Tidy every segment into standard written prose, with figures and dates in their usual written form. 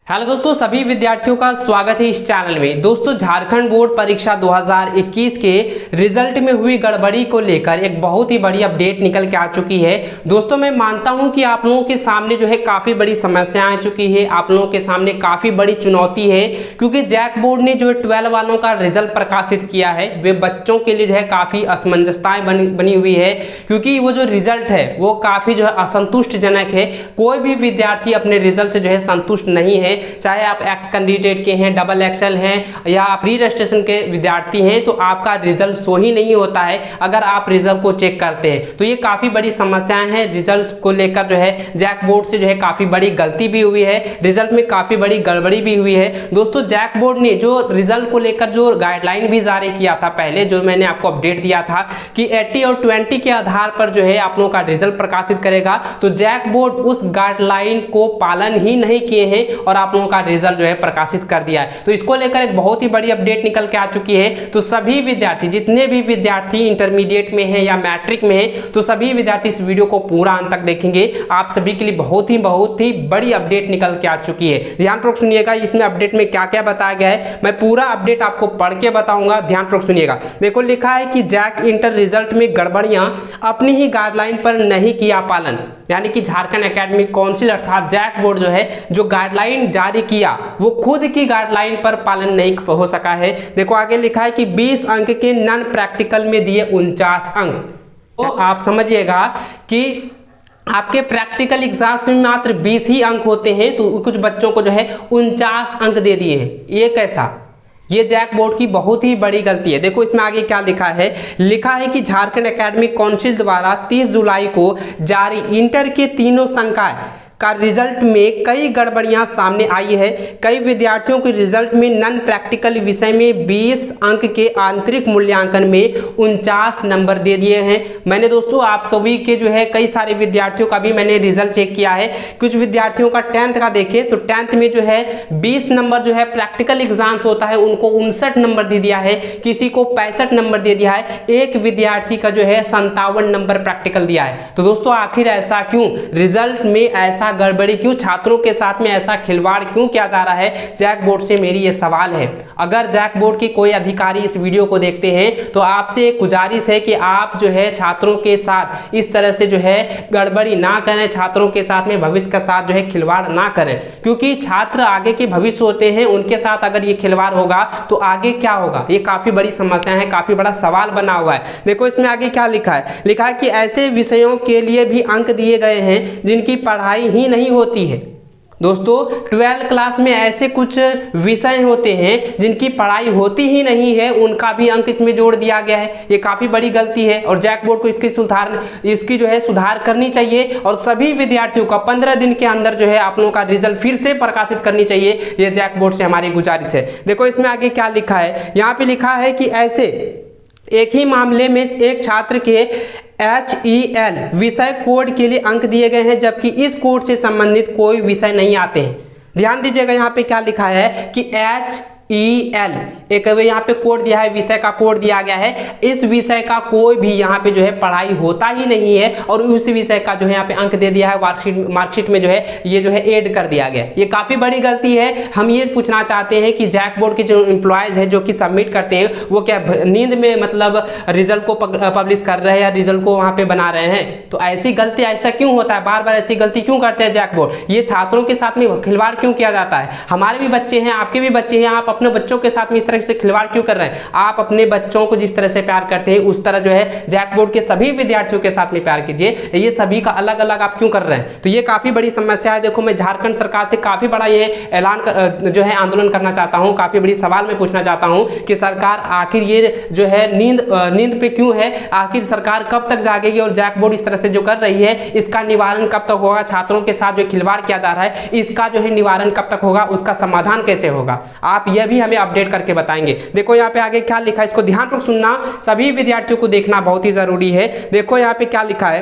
Hello दोस्तों, सभी विद्यार्थियों का स्वागत है इस चैनल में। दोस्तों, झारखंड बोर्ड परीक्षा 2021 के रिजल्ट में हुई गड़बड़ी को लेकर एक बहुत ही बड़ी अपडेट निकल के आ चुकी है। दोस्तों, मैं मानता हूं कि आप लोगों के सामने जो है काफ़ी बड़ी समस्या आ चुकी है, आप लोगों के सामने काफ़ी बड़ी चुनौती है, क्योंकि जैक बोर्ड ने जो 12 वालों का रिजल्ट प्रकाशित किया है वे बच्चों के लिए जो है काफ़ी असमंजसताएँ बनी हुई है, क्योंकि वो जो रिजल्ट है वो काफ़ी जो है असंतुष्टजनक है। कोई भी विद्यार्थी अपने रिजल्ट से जो है संतुष्ट नहीं है, चाहे आप एक्स कैंडिडेट के हैं, डबल एक्सएल हैं या प्री रजिस्ट्रेशन के विद्यार्थी हैं, तो आपका रिजल्ट सो ही नहीं होता है अगर आप रिजल्ट को चेक करते हैं। तो ये काफ़ी बड़ी समस्याएं हैं रिजल्ट को लेकर, जो है जैक बोर्ड से जो है काफ़ी बड़ी गलती भी हुई है, रिजल्ट में काफ़ी बड़ी गड़बड़ी भी हुई है। दोस्तों, जैक बोर्ड ने जो रिजल्ट को लेकर जो गाइडलाइन भी जारी किया था पहले, जो मैंने आपको अपडेट दिया था कि 80 और 20 के आधार पर जो है आप लोगों का रिजल्ट प्रकाशित करेगा, तो जैक बोर्ड उस गाइडलाइन को पालन ही नहीं किए हैं और आप लोगों का रिजल्ट जो है प्रकाशित कर दिया है। तो इसको लेकर एक बहुत ही बड़ी अपडेट निकल के आ चुकी है। तो सभी विद्यार्थी, जितने भी विद्यार्थी इंटरमीडिएट में है या मैट्रिक में है, तो सभी विद्यार्थी इस वीडियो को पूरा अंत तक देखेंगे। आप सभी के लिए बहुत ही बड़ी अपडेट निकल के आ चुकी है। ध्यानपूर्वक सुनिएगा, इसमें अपडेट में क्या क्या बताया गया है, मैं पूरा अपडेट आपको पढ़ के बताऊंगा। ध्यानपूर्वक सुनिएगा। देखो, लिखा है कि जैक इंटर रिजल्ट में गड़बड़ियां अपनी ही गाइडलाइन पर नहीं किया पालन, यानी कि झारखंड एकेडमिक काउंसिल अर्थात जैक बोर्ड जो है जो गाइडलाइन जारी किया वो खुद की गाइडलाइन पर पालन नहीं हो सका है। देखो आगे लिखा है कि 20 अंक के नॉन प्रैक्टिकल में दिए 49 अंक। तो आप समझिएगा कि आपके प्रैक्टिकल एग्जाम्स में मात्र 20 ही अंक होते हैं, तो कुछ बच्चों को जो है 49 अंक दे दिए हैं। ये कैसा? ये जैक बोर्ड की बहुत ही बड़ी गलती है। देखो इसमें आगे क्या लिखा है, लिखा है कि झारखंड एकेडमिक काउंसिल द्वारा 30 जुलाई को जारी इंटर के तीनों संकाय का रिजल्ट में कई गड़बड़ियां सामने आई है। कई विद्यार्थियों के रिजल्ट में नॉन प्रैक्टिकल विषय में 20 अंक के आंतरिक मूल्यांकन में 49 नंबर दे दिए हैं। मैंने दोस्तों आप सभी के जो है कई सारे विद्यार्थियों का भी मैंने रिजल्ट चेक किया है। कुछ विद्यार्थियों का 10th का देखें तो 10th में जो है 20 नंबर जो है प्रैक्टिकल एग्जाम्स होता है उनको 59 नंबर दे दिया है, किसी को 65 नंबर दे दिया है, एक विद्यार्थी का जो है 57 नंबर प्रैक्टिकल दिया है। तो दोस्तों आखिर ऐसा क्यों? रिजल्ट में ऐसा गड़बड़ी क्यों? छात्रों के साथ में ऐसा खिलवाड़ क्यों किया जा रहा है जैक बोर्ड से? मेरी ये सवाल है। अगर जैक बोर्ड के कोई अधिकारी इस वीडियो को देखते हैं तो आपसे एक गुजारिश है कि आप जो है छात्रों के साथ इस तरह से जो है गड़बड़ी ना करें, छात्रों के साथ में भविष्य के साथ जो है खिलवाड़ ना करें, क्योंकि छात्र आगे के भविष्य होते हैं, उनके साथ अगर ये खिलवाड़ होगा तो आगे क्या होगा? ये काफी बड़ी समस्या है, काफी बड़ा सवाल बना हुआ है। देखो इसमें आगे क्या लिखा है, लिखा है कि ऐसे विषयों के लिए भी अंक दिए गए हैं जिनकी पढ़ाई ही नहीं होती है। दोस्तों 12 क्लास में ऐसे कुछ विषय होते हैं जिनकी पढ़ाई होती ही नहीं है, उनका भी अंक इसमें जोड़ दिया गया है। ये काफी बड़ी गलती है और जैक बोर्ड को इसकी जो है सुधार करनी चाहिए और सभी विद्यार्थियों का 15 दिन के अंदर जो है आप लोगों का रिजल्ट फिर से प्रकाशित करनी चाहिए। ये जैक बोर्ड से हमारी गुजारिश है। देखो इसमें आगे क्या लिखा है, यहाँ पे लिखा है कि ऐसे एक ही मामले में एक छात्र के HEL विषय कोड के लिए अंक दिए गए हैं, जबकि इस कोड से संबंधित कोई विषय नहीं आते हैं। ध्यान दीजिएगा, यहाँ पे क्या लिखा है कि HEL एक यहाँ पे कोड दिया है, विषय का कोड दिया गया है। इस विषय का कोई भी यहाँ पे जो है पढ़ाई होता ही नहीं है और उस विषय का जो है यहाँ पे अंक दे दिया है, मार्कशीट में जो है ये जो है ऐड कर दिया गया। ये काफी बड़ी गलती है। हम ये पूछना चाहते हैं कि जैक बोर्ड के जो एम्प्लॉयज है जो कि सबमिट करते हैं वो क्या नींद में मतलब रिजल्ट को पब्लिश कर रहे हैं या रिजल्ट को वहाँ पे बना रहे हैं? तो ऐसी गलती ऐसा क्यों होता है? बार बार ऐसी गलती क्यों करते हैं जैक बोर्ड? ये छात्रों के साथ में खिलवाड़ क्यों किया जाता है? हमारे भी बच्चे हैं, आपके भी बच्चे हैं, आप अपने बच्चों के साथ में इस तरह से खिलवाड़ क्यों कर रहे हैं? आप अपने बच्चों को जिस तरह से प्यार करते हैं उस तरह जो है जैक बोर्ड के सभी विद्यार्थियों के साथ में प्यार कीजिए। ये सभी का अलग अलग आप क्यों कर रहे हैं? तो ये काफी बड़ी समस्या है। देखो मैं झारखंड सरकार से काफी बड़ा ये ऐलान जो है आंदोलन करना चाहता हूँ, काफी बड़ी सवाल मैं पूछना चाहता हूँ कि सरकार आखिर ये जो है नींद पे क्यों है? आखिर सरकार कब तक जागेगी और जैक बोर्ड इस तरह से जो कर रही है इसका निवारण कब तक होगा? छात्रों के साथ जो खिलवाड़ किया जा रहा है इसका जो है निवारण कब तक होगा? उसका समाधान कैसे होगा? आप यह भी हमें अपडेट करके बताएंगे। देखो यहाँ पे आगे क्या लिखा है, इसको ध्यानपूर्वक सुनना, सभी विद्यार्थियों को देखना बहुत ही जरूरी है। देखो यहाँ पे क्या लिखा है,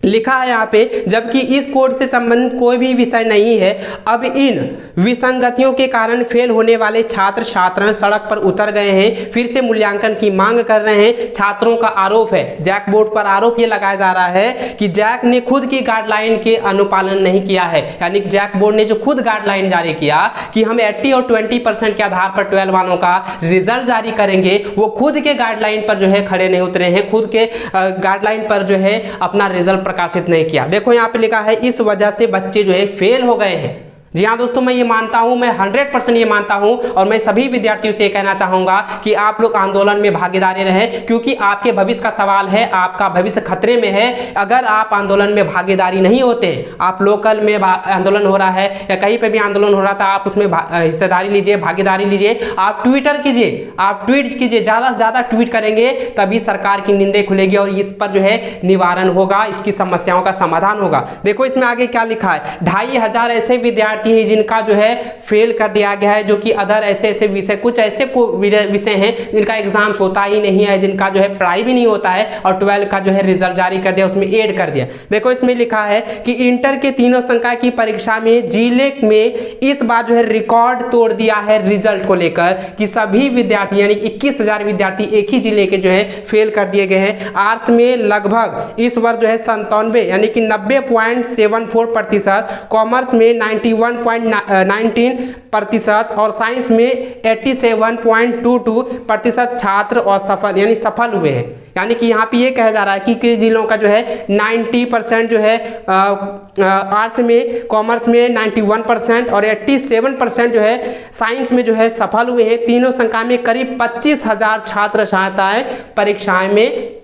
लिखा है यहाँ पे, जबकि इस कोड से संबंधित कोई भी विषय नहीं है। अब इन विसंगतियों के कारण फेल होने वाले छात्र छात्राएं सड़क पर उतर गए हैं, फिर से मूल्यांकन की मांग कर रहे हैं। छात्रों का आरोप है, जैक बोर्ड पर आरोप ये लगाया जा रहा है कि जैक ने खुद की गाइडलाइन के अनुपालन नहीं किया है। यानी कि जैक बोर्ड ने जो खुद गाइडलाइन जारी किया कि हम 80 और 20% के आधार पर 12 वालों का रिजल्ट जारी करेंगे, वो खुद के गाइडलाइन पर जो है खड़े नहीं उतरे हैं, खुद के गाइडलाइन पर जो है अपना रिजल्ट प्रकाशित नहीं किया। देखो यहाँ पे लिखा है, इस वजह से बच्चे जो है फेल हो गए हैं। जी हाँ दोस्तों, मैं ये मानता हूँ, मैं 100% ये मानता हूँ और मैं सभी विद्यार्थियों से ये कहना चाहूँगा कि आप लोग आंदोलन में भागीदारी रहें, क्योंकि आपके भविष्य का सवाल है, आपका भविष्य खतरे में है। अगर आप आंदोलन में भागीदारी नहीं होते, आप लोकल में आंदोलन हो रहा है या कहीं पर भी आंदोलन हो रहा था, आप उसमें हिस्सेदारी लीजिए, भागीदारी लीजिए, आप ट्विटर कीजिए, आप ट्वीट कीजिए, ज़्यादा से ज़्यादा ट्वीट करेंगे तभी सरकार की नींदें खुलेगी और इस पर जो है निवारण होगा, इसकी समस्याओं का समाधान होगा। देखो इसमें आगे क्या लिखा है, 2500 ऐसे विद्यार्थी ही जिनका जो है फेल कर दिया गया है, जो कि अदर ऐसे विषय, कुछ ऐसे विषय हैं जिनका एग्जाम्स होता ही नहीं है, जिनका जो है पढ़ाई भी नहीं होता है और 12 का जो है रिजल्ट जारी कर दिया, उसमें ऐड कर दिया। देखो इसमें लिखा है कि इंटर के तीनों संकाय की परीक्षा में जिले में इस बार जो है रिकॉर्ड तोड़ दिया है रिजल्ट को लेकर कि सभी विद्यार्थी यानी 21,000 विद्यार्थी एक ही जिले के जो है फेल कर दिए गए हैं। आर्ट्स में लगभग इस वर्ष जो है 97 यानी कि 90.74%, कॉमर्स में 91.19% और साइंस में 87.22% छात्र असफल यानी सफल हुए हैं। यानी कि यहाँ पे ये कहा जा रहा है कि कई जिलों का जो है 90% जो है आर्ट्स में, कॉमर्स में 91% और 87% जो है साइंस में जो है सफल हुए हैं। तीनों संकाय में करीब 25,000 छात्र छात्राएं परीक्षाएं में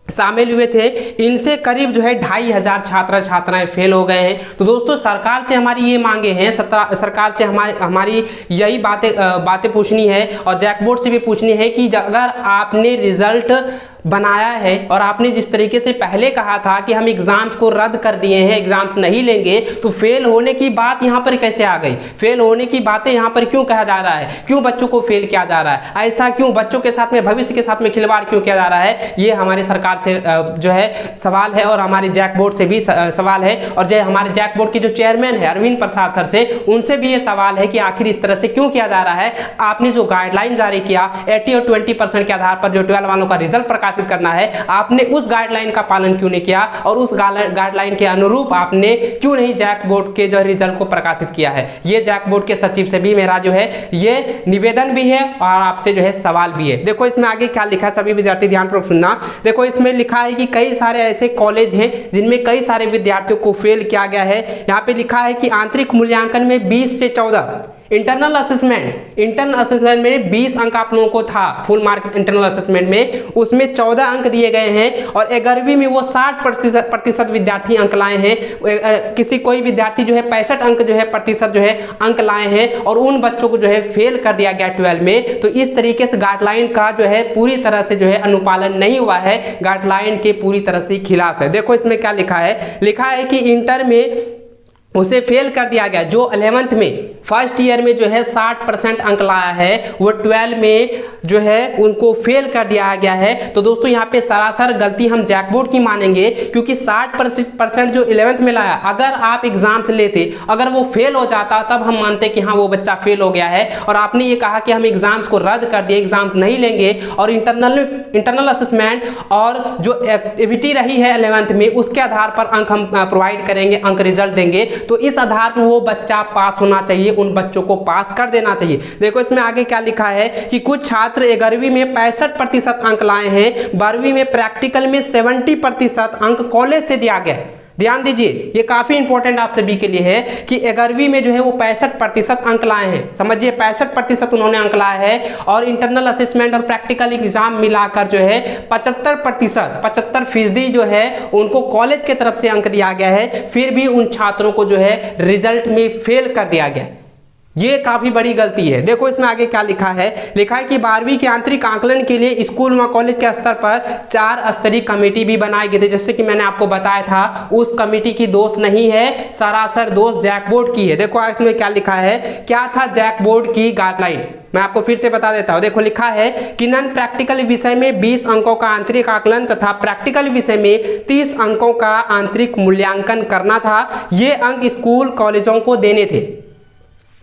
शामिल हुए थे, इनसे करीब जो है 2500 छात्र छात्राएं फेल हो गए हैं। तो दोस्तों सरकार से हमारी ये मांगे हैं, सरकार से हमारी यही बातें पूछनी है और जैक बोर्ड से भी पूछनी है कि अगर आपने रिजल्ट बनाया है और आपने जिस तरीके से पहले कहा था कि हम एग्जाम्स को रद्द कर दिए हैं, एग्जाम्स नहीं लेंगे, तो फेल होने की बात यहाँ पर कैसे आ गई? फेल होने की बातें यहाँ पर क्यों कहा जा रहा है? क्यों बच्चों को फेल किया जा रहा है? ऐसा क्यों? बच्चों के साथ में, भविष्य के साथ में खिलवाड़ क्यों किया जा रहा है? ये हमारे सरकार से जो है सवाल है और हमारे जैक बोर्ड से भी सवाल है और जो हमारे जैक बोर्ड के जो चेयरमैन है अरविंद प्रसाद सर से, उनसे भी ये सवाल है कि आखिर इस तरह से क्यों किया जा रहा है? आपने जो गाइडलाइन जारी किया 80 और 20% के आधार पर जो 12 वालों का रिजल्ट प्रकाशित करना है, आपने उस गाइडलाइन का पालन क्यों नहीं किया और उस गाइडलाइन के अनुरूप आपने क्यों नहीं जैक बोर्ड के जो रिजल्ट को प्रकाशित किया है? ये जैक बोर्ड के सचिव से भी मेरा जो है ये निवेदन भी है और आपसे जो है सवाल भी है। देखो इसमें आगे क्या लिखा है, सभी विद्यार्थी ध्यानपूर्वक सुनना। देखो इसमें लिखा है कि कई सारे ऐसे कॉलेज हैं जिनमें कई सारे विद्यार्थियों को फेल किया गया है। यहाँ पे लिखा है कि आंतरिक मूल्यांकन में 20 से 14, इंटरनल असेसमेंट में 20 अंक आप लोगों को था, फुल मार्क इंटरनल असेसमेंट में, उसमें 14 अंक दिए गए हैं और 11वीं में वो 60% विद्यार्थी अंक लाए हैं। कोई विद्यार्थी जो है 65 अंक जो है प्रतिशत जो है अंक लाए हैं और उन बच्चों को जो है फेल कर दिया गया 12 में। तो इस तरीके से गाइडलाइन का जो है पूरी तरह से जो है अनुपालन नहीं हुआ है, गाइडलाइन के पूरी तरह से खिलाफ है। देखो इसमें क्या लिखा है कि इंटर में उसे फेल कर दिया गया, जो 11th में फर्स्ट ईयर में जो है 60% अंक लाया है, वो 12 में जो है उनको फेल कर दिया गया है। तो दोस्तों यहाँ पे सरासर गलती हम जैक बोर्ड की मानेंगे, क्योंकि 60% जो 11th में लाया, अगर आप एग्जाम्स लेते, अगर वो फेल हो जाता तब हम मानते कि हाँ वो बच्चा फेल हो गया है। और आपने ये कहा कि हम एग्जाम्स को रद्द कर दिए, एग्जाम्स नहीं लेंगे और इंटरनल असेसमेंट और जो एक्टिविटी रही है 11th में उसके आधार पर अंक हम प्रोवाइड करेंगे, अंक रिजल्ट देंगे। तो इस आधार पर वो बच्चा पास होना चाहिए, उन बच्चों को पास कर देना चाहिए। देखो इसमें आगे क्या लिखा है कि कुछ छात्र 11वीं में 65% अंक लाए हैं, 12वीं में प्रैक्टिकल में 70% अंक कॉलेज से दिया गया। ध्यान दीजिए, ये काफी इंपॉर्टेंट आप सभी के लिए है कि 11वीं में जो है वो 65% अंक लाए हैं। समझिए 65% उन्होंने अंक लाए हैं और इंटरनल असेसमेंट और प्रैक्टिकल एग्जाम मिलाकर जो है 75% जो है उनको कॉलेज के तरफ से अंक दिया गया है। फिर भी उन छात्रों को जो है रिजल्ट में फेल कर दिया गया। ये काफी बड़ी गलती है। देखो इसमें आगे क्या लिखा है कि 12वीं के आंतरिक आकलन के लिए स्कूल व कॉलेज के स्तर पर 4 स्तरीय कमेटी भी बनाई गई थी। जैसे कि मैंने आपको बताया था, उस कमेटी की दोष नहीं है, सरासर दोष जैक बोर्ड की है। देखो इसमें क्या लिखा है, क्या था जैक बोर्ड की गाइडलाइन, मैं आपको फिर से बता देता हूं। देखो लिखा है कि नॉन प्रैक्टिकल विषय में 20 अंकों का आंतरिक आकलन तथा प्रैक्टिकल विषय में 30 अंकों का आंतरिक मूल्यांकन करना था। ये अंक स्कूल कॉलेजों को देने थे,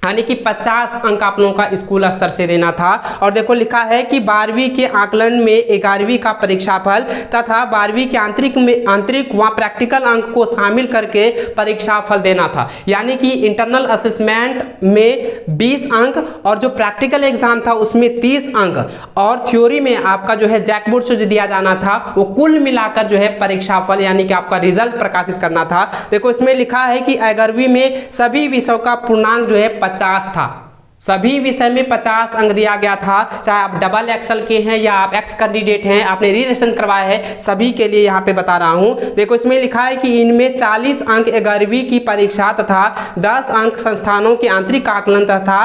यानी कि 50 अंक आप लोगों का स्कूल स्तर से देना था। और देखो लिखा है कि 12वीं के आकलन में 11वीं का परीक्षाफल तथा 12वीं के आंतरिक व प्रैक्टिकल अंक को शामिल करके परीक्षाफल देना था। यानी कि इंटरनल असेसमेंट में 20 अंक और जो प्रैक्टिकल एग्जाम था उसमें 30 अंक, और थ्योरी में आपका जो है जैक बोर्ड से जो दिया जाना था वो कुल मिलाकर जो है परीक्षाफल यानी कि आपका रिजल्ट प्रकाशित करना था। देखो इसमें लिखा है कि 11वीं में सभी विषयों का पूर्णांक जो है 50 था। सभी विषय में 50 अंक दिया गया था, चाहे आप डबल एक्सल के हैं या आप एक्स कैंडिडेट हैं, आपने रीरेशन करवाया है, सभी के लिए यहाँ पे बता रहा हूँ। देखो इसमें लिखा है कि इनमें 40 अंक 11वीं की परीक्षा तथा 10 अंक संस्थानों के आंतरिक आकलन तथा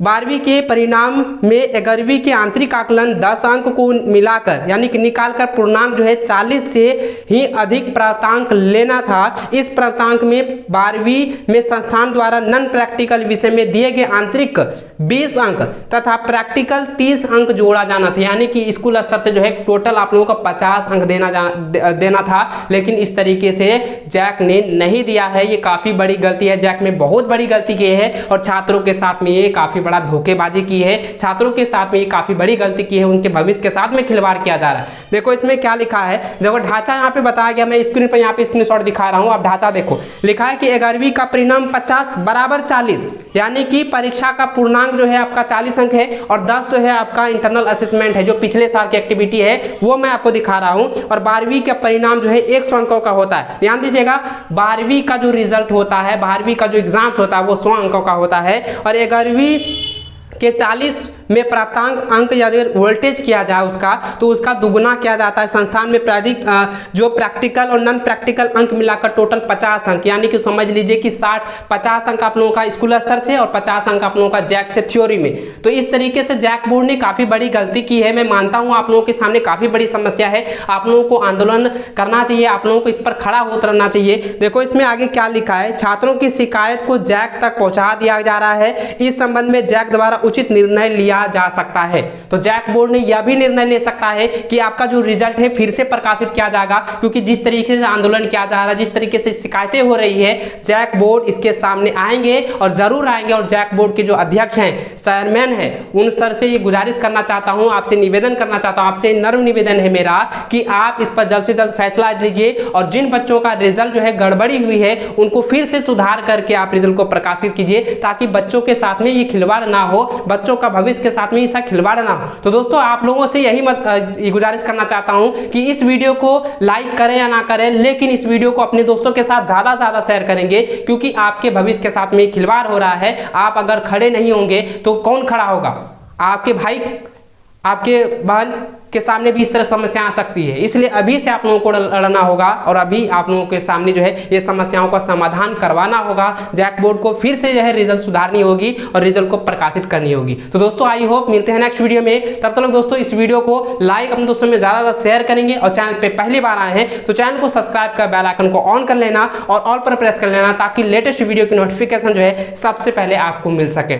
12वीं के परिणाम में 11वीं के आंतरिक आकलन 10 अंक को मिलाकर यानी कि निकालकर पूर्णांक जो है 40 से ही अधिक प्राप्तांक लेना था। इस प्राप्तांक में 12वीं में संस्थान द्वारा नॉन प्रैक्टिकल विषय में दिए गए आंतरिक 20 अंक तथा प्रैक्टिकल 30 अंक जोड़ा जाना था। यानी कि स्कूल स्तर से जो है टोटल आप लोगों को 50 अंक देना था, लेकिन इस तरीके से जैक ने नहीं दिया है। ये काफी बड़ी गलती है, जैक में बहुत बड़ी गलती की है और छात्रों के साथ में ये काफी बड़ा धोखेबाजी की है। छात्रों के साथ में ये काफी बड़ी गलती की है, उनके भविष्य के साथ में खिलवाड़ किया जा रहा है। देखो इसमें क्या लिखा है, देखो ढांचा यहाँ पे बताया गया, मैं स्क्रीन पर यहाँ पे स्क्रीनशॉट दिखा रहा हूँ, आप ढांचा देखो। लिखा है कि 11वीं का परिणाम 50 बराबर 40, यानी कि परीक्षा का पूर्णांक जो है आपका 40 अंक है और 10 जो है आपका इंटरनल असेसमेंट है, जो पिछले साल की एक्टिविटी है वो मैं आपको दिखा रहा हूं। और 12वीं का परिणाम जो है 100 अंकों का होता है। ध्यान दीजिएगा, 12वीं का जो रिजल्ट होता है, 12वीं का जो एग्जाम्स होता है वो 100 अंकों का होता है, और 11वीं के 40 में प्राप्तांक अंक यदि वोल्टेज किया जाए उसका, तो उसका दुगुना किया जाता है। संस्थान में जो प्रैक्टिकल और नॉन प्रैक्टिकल अंक मिलाकर टोटल 50 अंक, यानी कि समझ लीजिए कि 50 अंक आप लोगों का स्कूल स्तर से और 50 अंक आप लोगों का जैक से थ्योरी में। तो इस तरीके से जैक बोर्ड ने काफी बड़ी गलती की है। मैं मानता हूं आप लोगों के सामने काफी बड़ी समस्या है, आप लोगों को आंदोलन करना चाहिए, आप लोगों को इस पर खड़ा उतरना चाहिए। देखो इसमें आगे क्या लिखा है, छात्रों की शिकायत को जैक तक पहुंचा दिया जा रहा है। इस संबंध में जैक द्वारा उचित निर्णय लिया जा सकता है। तो जैक बोर्ड ने यह भी निर्णय ले सकता है कि आपका जो रिजल्ट है फिर से प्रकाशित किया जाएगा, क्योंकि जिस तरीके से आंदोलन किया जा रहा है, जिस तरीके से शिकायतें हो रही है, जैक बोर्ड इसके सामने आएंगे और जरूर आएंगे। और जैक बोर्ड के जो अध्यक्ष हैं, चेयरमैन है, उन सर से ये गुजारिश करना चाहता हूं, आपसे निवेदन करना चाहता हूं, आपसे नर्म निवेदन है मेरा कि आप इस पर जल्द से जल्द फैसला लीजिए और जिन बच्चों का रिजल्ट जो है गड़बड़ी हुई है उनको फिर से सुधार करके आप रिजल्ट को प्रकाशित कीजिए, ताकि बच्चों के साथ में ये खिलवाड़ ना हो, बच्चों का भविष्य के साथ में ऐसा खिलवाड़ ना हो। तो दोस्तों आप लोगों से यही गुजारिश करना चाहता हूं कि इस वीडियो को लाइक करें या ना करें, लेकिन इस वीडियो को अपने दोस्तों के साथ ज्यादा से ज्यादा शेयर करेंगे, क्योंकि आपके भविष्य के साथ में खिलवाड़ हो रहा है। आप अगर खड़े नहीं होंगे तो कौन खड़ा होगा? आपके भाई, आपके बहन के सामने भी इस तरह समस्या आ सकती है। इसलिए अभी से आप लोगों को लड़ना होगा और अभी आप लोगों के सामने जो है ये समस्याओं का समाधान करवाना होगा। जैक बोर्ड को फिर से जो है रिजल्ट सुधारनी होगी और रिजल्ट को प्रकाशित करनी होगी। तो दोस्तों आई होप मिलते हैं नेक्स्ट वीडियो में। तब तक दोस्तों इस वीडियो को लाइक अपने दोस्तों में ज्यादा शेयर करेंगे, और चैनल पे पहली बार आए हैं तो चैनल को सब्सक्राइब कर बेल आइकन को ऑन कर लेना और ऑल पर प्रेस कर लेना, ताकि लेटेस्ट वीडियो की नोटिफिकेशन जो है सबसे पहले आपको मिल सके।